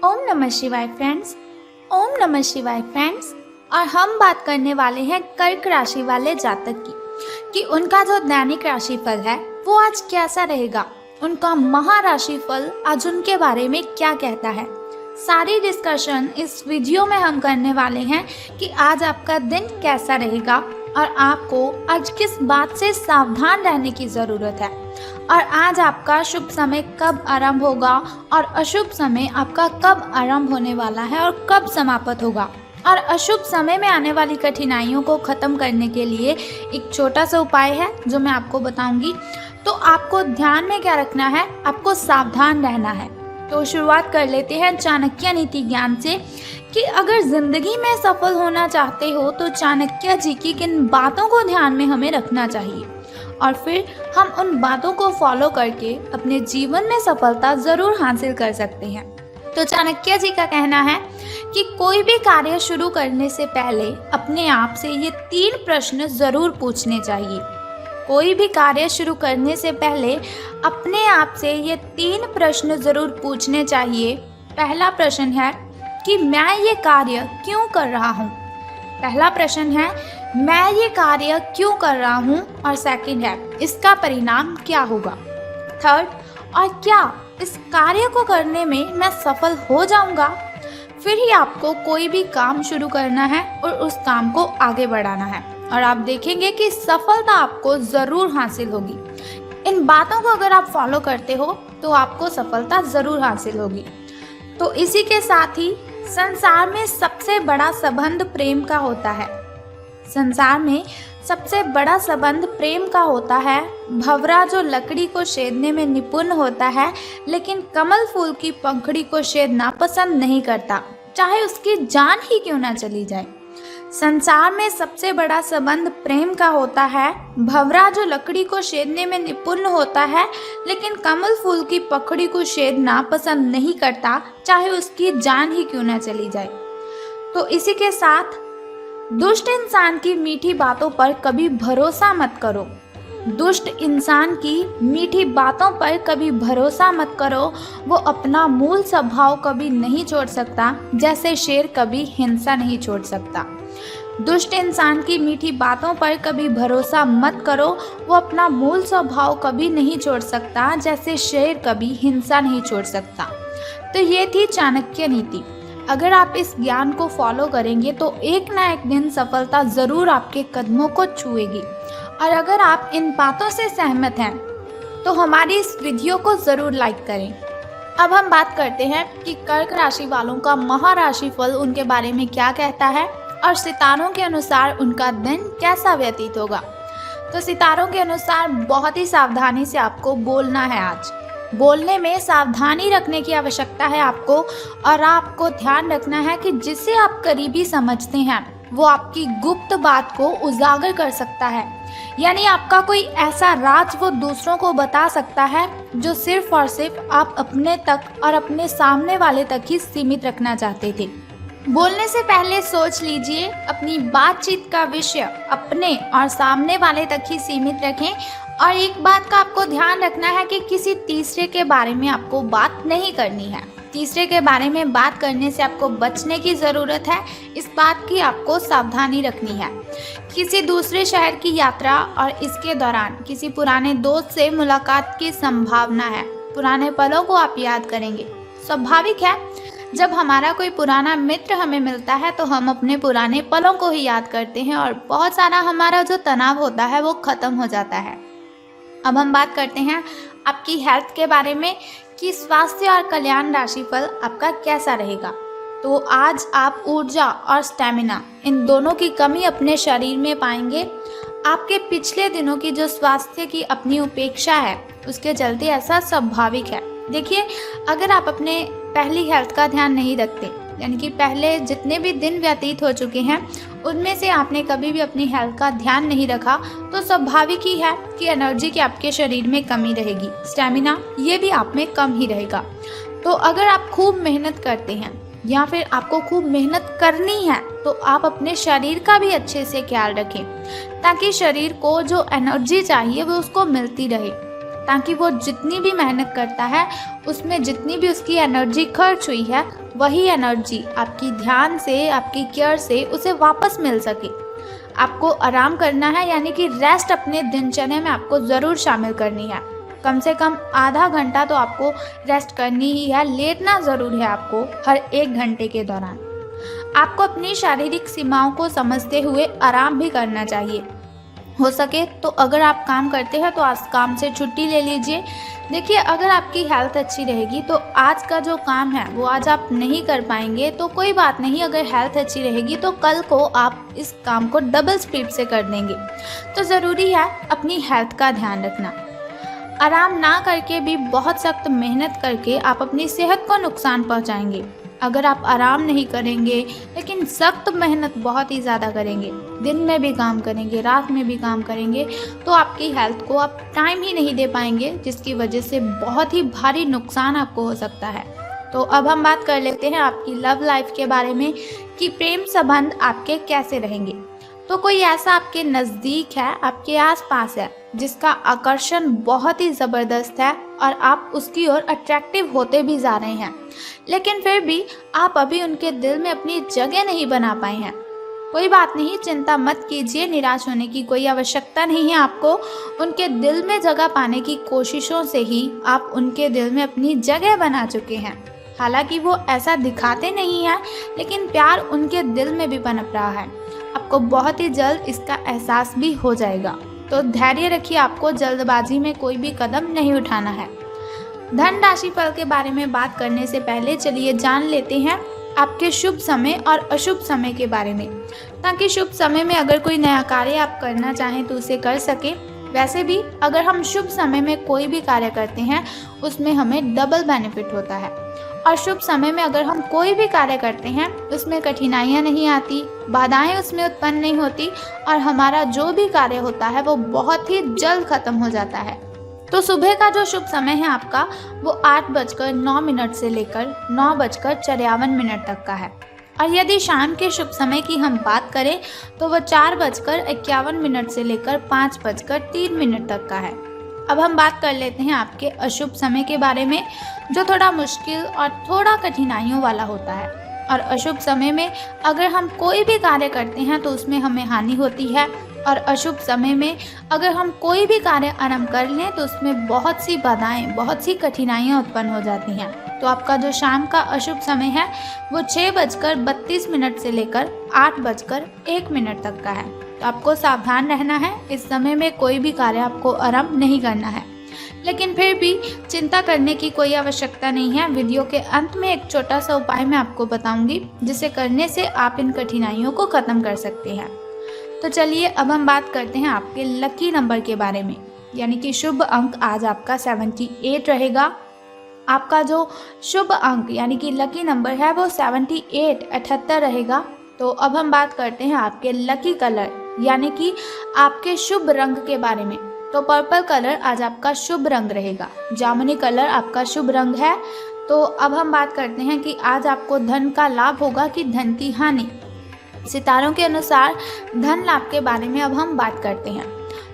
ओम नमः शिवाय फ्रेंड्स। ओम नमः शिवाय फ्रेंड्स। और हम बात करने वाले हैं कर्क राशि वाले जातक की कि उनका जो दैनिक राशिफल है वो आज कैसा रहेगा, उनका महाराशिफल आज उनके बारे में क्या कहता है। सारी डिस्कशन इस वीडियो में हम करने वाले हैं कि आज आपका दिन कैसा रहेगा और आपको आज किस बात से सावधान रहने की ज़रूरत है, और आज आपका शुभ समय कब आरंभ होगा और अशुभ समय आपका कब आरंभ होने वाला है और कब समाप्त होगा। और अशुभ समय में आने वाली कठिनाइयों को ख़त्म करने के लिए एक छोटा सा उपाय है जो मैं आपको बताऊंगी। तो आपको ध्यान में क्या रखना है, आपको सावधान रहना है। तो शुरुआत कर लेते हैं चाणक्य नीति ज्ञान से कि अगर ज़िंदगी में सफल होना चाहते हो तो चाणक्य जी की किन बातों को ध्यान में हमें रखना चाहिए और फिर हम उन बातों को फॉलो करके अपने जीवन में सफलता ज़रूर हासिल कर सकते हैं। तो चाणक्य जी का कहना है कि कोई भी कार्य शुरू करने से पहले अपने आप से ये 3 प्रश्न ज़रूर पूछने चाहिए। कोई भी कार्य शुरू करने से पहले अपने आप से ये 3 प्रश्न ज़रूर पूछने चाहिए। पहला प्रश्न है कि मैं ये कार्य क्यों कर रहा हूँ। पहला प्रश्न है मैं ये कार्य क्यों कर रहा हूँ, और सेकंड है इसका परिणाम क्या होगा। थर्ड, और क्या इस कार्य को करने में मैं सफल हो जाऊँगा। फिर ही आपको कोई भी काम शुरू करना है और उस काम को आगे बढ़ाना है, और आप देखेंगे कि सफलता आपको ज़रूर हासिल होगी। इन बातों को अगर आप फॉलो करते हो तो आपको सफलता ज़रूर हासिल होगी। तो इसी के साथ ही संसार में सबसे बड़ा संबंध प्रेम का होता है। संसार में सबसे बड़ा संबंध प्रेम का होता है। भंवरा जो लकड़ी को छेदने में निपुण होता है लेकिन कमल फूल की पंखुड़ी को छेदना पसंद नहीं करता, चाहे उसकी जान ही क्यों ना चली जाए। संसार में सबसे बड़ा संबंध प्रेम का होता है। भंवरा जो लकड़ी को छेदने में निपुण होता है लेकिन कमल फूल की पंखुड़ी को छेदना पसंद नहीं करता, चाहे उसकी जान ही क्यों ना चली जाए। तो इसी के साथ दुष्ट इंसान की मीठी बातों पर कभी भरोसा मत करो। दुष्ट इंसान की मीठी बातों पर कभी भरोसा मत करो। वो अपना मूल स्वभाव कभी नहीं छोड़ सकता, जैसे शेर कभी हिंसा नहीं छोड़ सकता। दुष्ट इंसान की मीठी बातों पर कभी भरोसा मत करो। वो अपना मूल स्वभाव कभी नहीं छोड़ सकता, जैसे शेर कभी हिंसा नहीं छोड़ सकता। तो ये थी चाणक्य नीति। अगर आप इस ज्ञान को फॉलो करेंगे तो एक ना एक दिन सफलता ज़रूर आपके कदमों को छुएगी। और अगर आप इन बातों से सहमत हैं तो हमारी इस वीडियो को ज़रूर लाइक करें। अब हम बात करते हैं कि कर्क राशि वालों का महाराशिफल उनके बारे में क्या कहता है और सितारों के अनुसार उनका दिन कैसा व्यतीत होगा। तो सितारों के अनुसार बहुत ही सावधानी से आपको बोलना है। आज बोलने में सावधानी रखने की आवश्यकता है आपको, और आपको ध्यान रखना है कि जिसे आप करीबी समझते हैं वो आपकी गुप्त बात को उजागर कर सकता है। यानी आपका कोई ऐसा राज वो दूसरों को बता सकता है जो सिर्फ और सिर्फ आप अपने तक और अपने सामने वाले तक ही सीमित रखना चाहते थे। बोलने से पहले सोच लीजिए, अपनी बातचीत का विषय अपने और सामने वाले तक ही सीमित रखें। और एक बात का आपको ध्यान रखना है कि किसी तीसरे के बारे में आपको बात नहीं करनी है। तीसरे के बारे में बात करने से आपको बचने की ज़रूरत है। इस बात की आपको सावधानी रखनी है। किसी दूसरे शहर की यात्रा और इसके दौरान किसी पुराने दोस्त से मुलाकात की संभावना है। पुराने पलों को आप याद करेंगे। स्वाभाविक है, जब हमारा कोई पुराना मित्र हमें मिलता है तो हम अपने पुराने पलों को ही याद करते हैं और बहुत सारा हमारा जो तनाव होता है वो ख़त्म हो जाता है। अब हम बात करते हैं आपकी हेल्थ के बारे में कि स्वास्थ्य और कल्याण राशिफल आपका कैसा रहेगा। तो आज आप ऊर्जा और स्टैमिना इन दोनों की कमी अपने शरीर में पाएंगे। आपके पिछले दिनों की जो स्वास्थ्य की अपनी उपेक्षा है उसके चलते ऐसा स्वाभाविक है। देखिए, अगर आप अपने पहली हेल्थ का ध्यान नहीं रखते, यानी कि पहले जितने भी दिन व्यतीत हो चुके हैं उनमें से आपने कभी भी अपनी हेल्थ का ध्यान नहीं रखा, तो स्वाभाविक ही है कि एनर्जी की आपके शरीर में कमी रहेगी। स्टैमिना ये भी आप में कम ही रहेगा। तो अगर आप खूब मेहनत करते हैं या फिर आपको खूब मेहनत करनी है तो आप अपने शरीर का भी अच्छे से ख्याल रखें, ताकि शरीर को जो एनर्जी चाहिए वो उसको मिलती रहे, ताकि वो जितनी भी मेहनत करता है उसमें जितनी भी उसकी एनर्जी खर्च हुई है वही एनर्जी आपकी ध्यान से, आपकी केयर से उसे वापस मिल सके। आपको आराम करना है, यानी कि रेस्ट अपने दिनचर्या में आपको ज़रूर शामिल करनी है। कम से कम आधा घंटा तो आपको रेस्ट करनी ही है, लेटना ज़रूर है आपको हर 1 घंटे के दौरान। आपको अपनी शारीरिक सीमाओं को समझते हुए आराम भी करना चाहिए। हो सके तो अगर आप काम करते हैं तो आज काम से छुट्टी ले लीजिए। देखिए, अगर आपकी हेल्थ अच्छी रहेगी तो आज का जो काम है वो आज आप नहीं कर पाएंगे तो कोई बात नहीं, अगर हेल्थ अच्छी रहेगी तो कल को आप इस काम को डबल स्पीड से कर देंगे। तो ज़रूरी है अपनी हेल्थ का ध्यान रखना। आराम ना करके भी बहुत सख्त मेहनत करके आप अपनी सेहत को नुकसान पहुंचाएंगे। अगर आप आराम नहीं करेंगे लेकिन सख्त मेहनत बहुत ही ज़्यादा करेंगे, दिन में भी काम करेंगे, रात में भी काम करेंगे, तो आपकी हेल्थ को आप टाइम ही नहीं दे पाएंगे, जिसकी वजह से बहुत ही भारी नुकसान आपको हो सकता है। तो अब हम बात कर लेते हैं आपकी लव लाइफ के बारे में कि प्रेम संबंध आपके कैसे रहेंगे। तो कोई ऐसा आपके नज़दीक है, आपके आसपास है, जिसका आकर्षण बहुत ही ज़बरदस्त है और आप उसकी ओर अट्रैक्टिव होते भी जा रहे हैं, लेकिन फिर भी आप अभी उनके दिल में अपनी जगह नहीं बना पाए हैं। कोई बात नहीं, चिंता मत कीजिए, निराश होने की कोई आवश्यकता नहीं है। आपको उनके दिल में जगह पाने की कोशिशों से ही आप उनके दिल में अपनी जगह बना चुके हैं। हालांकि वो ऐसा दिखाते नहीं हैं, लेकिन प्यार उनके दिल में भी पनप रहा है। आपको बहुत ही जल्द इसका एहसास भी हो जाएगा। तो धैर्य रखिए, आपको जल्दबाजी में कोई भी कदम नहीं उठाना है। धन राशि फल के बारे में बात करने से पहले चलिए जान लेते हैं आपके शुभ समय और अशुभ समय के बारे में, ताकि शुभ समय में अगर कोई नया कार्य आप करना चाहें तो उसे कर सकें। वैसे भी अगर हम शुभ समय में कोई भी कार्य करते हैं उसमें हमें डबल बेनिफिट होता है, और शुभ समय में अगर हम कोई भी कार्य करते हैं उसमें कठिनाइयाँ नहीं आती, बाधाएं उसमें उत्पन्न नहीं होती, और हमारा जो भी कार्य होता है वो बहुत ही जल्द खत्म हो जाता है। तो सुबह का जो शुभ समय है आपका वो 8:09 से लेकर 9:53 तक का है, और यदि शाम के शुभ समय की हम बात करें तो वह 4:51 से लेकर 5:03 तक का है। अब हम बात कर लेते हैं आपके अशुभ समय के बारे में, जो थोड़ा मुश्किल और थोड़ा कठिनाइयों वाला होता है। और अशुभ समय में अगर हम कोई भी कार्य करते हैं तो उसमें हमें हानि होती है, और अशुभ समय में अगर हम कोई भी कार्य आरंभ कर लें तो उसमें बहुत सी बाधाएं, बहुत सी कठिनाइयाँ उत्पन्न हो जाती हैं। तो आपका जो शाम का अशुभ समय है वो 6:32 से लेकर 8:01 तक का है। तो आपको सावधान रहना है, इस समय में कोई भी कार्य आपको आरंभ नहीं करना है। लेकिन फिर भी चिंता करने की कोई आवश्यकता नहीं है। वीडियो के अंत में एक छोटा सा उपाय मैं आपको बताऊंगी, जिसे करने से आप इन कठिनाइयों को ख़त्म कर सकते हैं। तो चलिए अब हम बात करते हैं आपके लकी नंबर के बारे में, यानी कि शुभ अंक आज आपका 78 रहेगा। आपका जो शुभ अंक यानी कि लकी नंबर है वो 78 रहेगा। तो अब हम बात करते हैं आपके लकी कलर यानी कि आपके शुभ रंग के बारे में। तो पर्पल कलर आज आपका शुभ रंग रहेगा, जामुनी कलर आपका शुभ रंग है। तो अब हम बात करते हैं कि आज आपको धन का लाभ होगा कि धन की हानि। सितारों के अनुसार धन लाभ के बारे में अब हम बात करते हैं।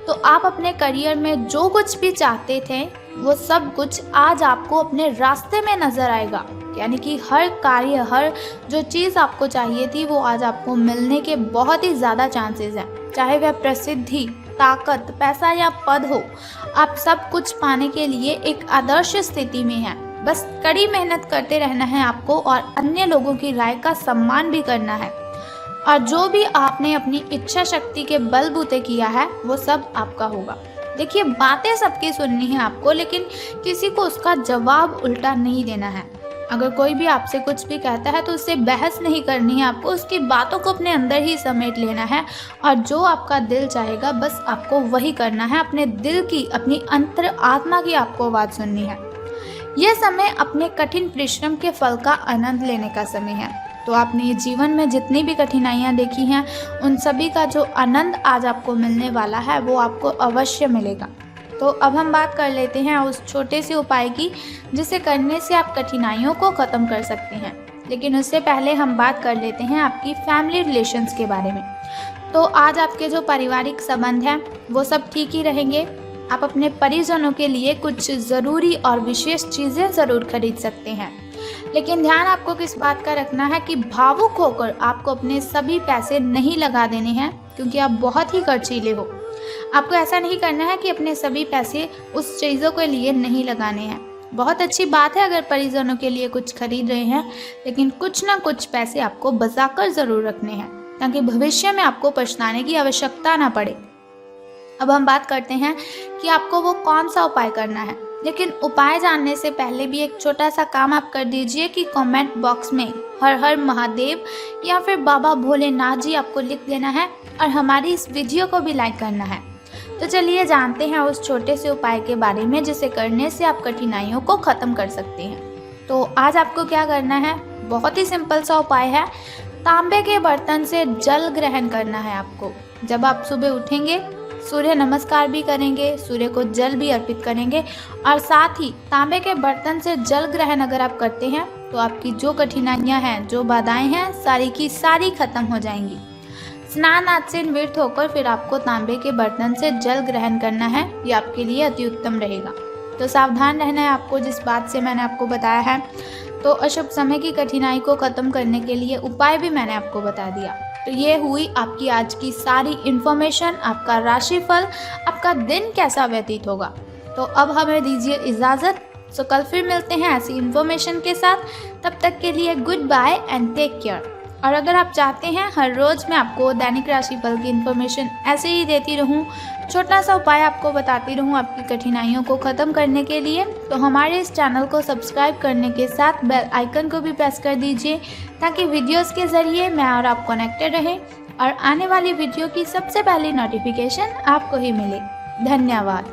तो आप अपने करियर में जो कुछ भी चाहते थे वो सब कुछ आज आपको अपने रास्ते में नज़र आएगा, यानी कि हर कार्य, हर जो चीज़ आपको चाहिए थी वो आज आपको मिलने के बहुत ही ज़्यादा चांसेस हैं। चाहे वह प्रसिद्धि, ताकत, पैसा या पद हो, आप सब कुछ पाने के लिए एक आदर्श स्थिति में हैं। बस कड़ी मेहनत करते रहना है आपको, और अन्य लोगों की राय का सम्मान भी करना है। और जो भी आपने अपनी इच्छा शक्ति के बलबूते किया है वो सब आपका होगा। देखिए, बातें सबकी सुननी है आपको, लेकिन किसी को उसका जवाब उल्टा नहीं देना है। अगर कोई भी आपसे कुछ भी कहता है तो उससे बहस नहीं करनी है आपको, उसकी बातों को अपने अंदर ही समेट लेना है, और जो आपका दिल चाहेगा बस आपको वही करना है। अपने दिल की, अपनी अंतर आत्मा की आपको आवाज़ सुननी है। यह समय अपने कठिन परिश्रम के फल का आनंद लेने का समय है। तो आपने जीवन में जितनी भी कठिनाइयाँ देखी हैं उन सभी का जो आनंद आज आपको मिलने वाला है वो आपको अवश्य मिलेगा। तो अब हम बात कर लेते हैं उस छोटे से उपाय की जिसे करने से आप कठिनाइयों को ख़त्म कर सकते हैं। लेकिन उससे पहले हम बात कर लेते हैं आपकी फैमिली रिलेशंस के बारे में। तो आज आपके जो पारिवारिक संबंध हैं वो सब ठीक ही रहेंगे। आप अपने परिजनों के लिए कुछ ज़रूरी और विशेष चीज़ें ज़रूर खरीद सकते हैं, लेकिन ध्यान आपको किस बात का रखना है कि भावुक होकर आपको अपने सभी पैसे नहीं लगा देने हैं, क्योंकि आप बहुत ही खर्चीले हो। आपको ऐसा नहीं करना है कि अपने सभी पैसे उस चीज़ों के लिए नहीं लगाने हैं। बहुत अच्छी बात है अगर परिजनों के लिए कुछ खरीद रहे हैं, लेकिन कुछ ना कुछ पैसे आपको बचाकर ज़रूर रखने हैं, ताकि भविष्य में आपको पछताने की आवश्यकता ना पड़े। अब हम बात करते हैं कि आपको वो कौन सा उपाय करना है, लेकिन उपाय जानने से पहले भी एक छोटा सा काम आप कर दीजिए कि कमेंट बॉक्स में हर हर महादेव या फिर बाबा भोलेनाथ जी आपको लिख देना है और हमारी इस वीडियो को भी लाइक करना है। तो चलिए जानते हैं उस छोटे से उपाय के बारे में जिसे करने से आप कठिनाइयों को ख़त्म कर सकते हैं। तो आज आपको क्या करना है, बहुत ही सिंपल सा उपाय है। तांबे के बर्तन से जल ग्रहण करना है आपको। जब आप सुबह उठेंगे सूर्य नमस्कार भी करेंगे, सूर्य को जल भी अर्पित करेंगे और साथ ही तांबे के बर्तन से जल ग्रहण अगर आप करते हैं तो आपकी जो कठिनाइयां हैं, जो बाधाएं हैं, सारी की सारी खत्म हो जाएंगी। स्नान आदि से निवृत्त होकर फिर आपको तांबे के बर्तन से जल ग्रहण करना है, ये आपके लिए अति उत्तम रहेगा। तो सावधान रहना है आपको जिस बात से मैंने आपको बताया है। तो अशुभ समय की कठिनाई को ख़त्म करने के लिए उपाय भी मैंने आपको बता दिया। तो ये हुई आपकी आज की सारी इन्फॉर्मेशन, आपका राशिफल, आपका दिन कैसा व्यतीत होगा। तो अब हमें दीजिए इजाज़त। सो कल फिर मिलते हैं ऐसी इन्फॉर्मेशन के साथ। तब तक के लिए goodbye and take care. और अगर आप चाहते हैं हर रोज़ मैं आपको दैनिक राशिफल की इन्फॉर्मेशन ऐसे ही देती रहूं, छोटा सा उपाय आपको बताती रहूं आपकी कठिनाइयों को ख़त्म करने के लिए, तो हमारे इस चैनल को सब्सक्राइब करने के साथ बेल आइकन को भी प्रेस कर दीजिए, ताकि वीडियोस के ज़रिए मैं और आप कनेक्टेड रहें और आने वाली वीडियो की सबसे पहली नोटिफिकेशन आपको ही मिले। धन्यवाद।